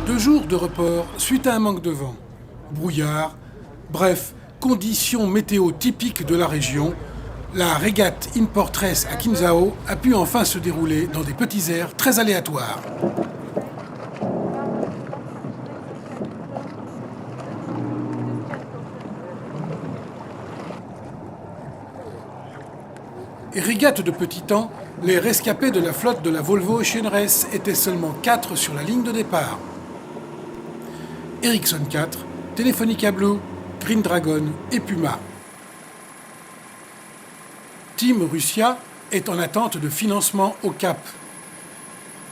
2 jours de report suite à un manque de vent. Brouillard, bref, conditions météo typiques de la région. La régate Importress à Kimzao a pu enfin se dérouler dans des petits airs très aléatoires. Et régate de petit temps, les rescapés de la flotte de la Volvo Ocean Race étaient seulement 4 sur la ligne de départ. Ericsson 4, Telefonica Blue, Green Dragon et Puma. Team Russia est en attente de financement au Cap.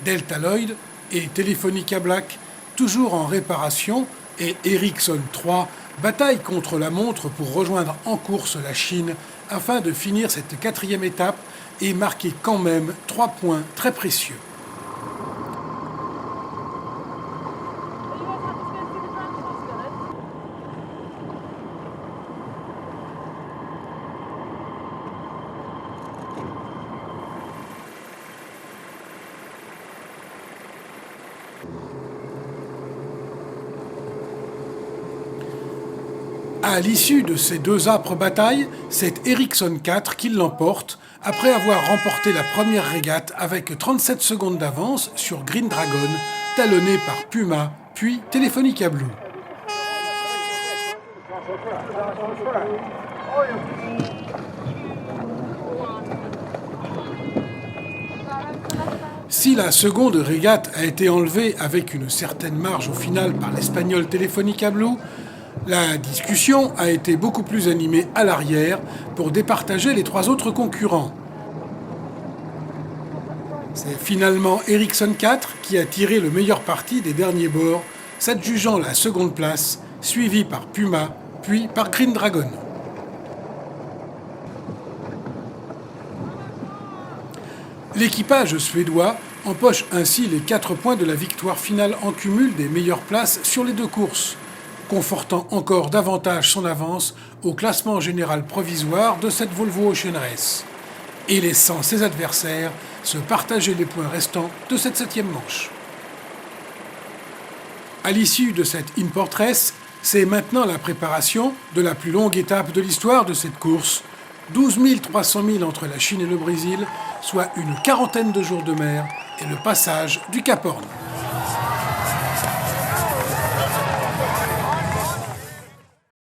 Delta Lloyd et Telefonica Black, toujours en réparation, et Ericsson 3 bataillent contre la montre pour rejoindre en course la Chine afin de finir cette 4e étape et marquer quand même 3 points très précieux. À l'issue de ces 2 âpres batailles, c'est Ericsson 4 qui l'emporte après avoir remporté la première régate avec 37 secondes d'avance sur Green Dragon, talonné par Puma, puis Telefonica Blue. Si la seconde régate a été enlevée avec une certaine marge au final par l'Espagnol Telefonica Blue, la discussion a été beaucoup plus animée à l'arrière pour départager les 3 autres concurrents. C'est finalement Ericsson 4 qui a tiré le meilleur parti des derniers bords, s'adjugeant la seconde place, suivi par Puma, puis par Green Dragon. L'équipage suédois empoche ainsi les 4 points de la victoire finale en cumul des meilleures places sur les 2 courses, confortant encore davantage son avance au classement général provisoire de cette Volvo Ocean Race, et laissant ses adversaires se partager les points restants de cette 7e manche. À l'issue de cette Importress, c'est maintenant la préparation de la plus longue étape de l'histoire de cette course, 12 300 milles entre la Chine et le Brésil, soit une 40aine de jours de mer et le passage du Cap Horn.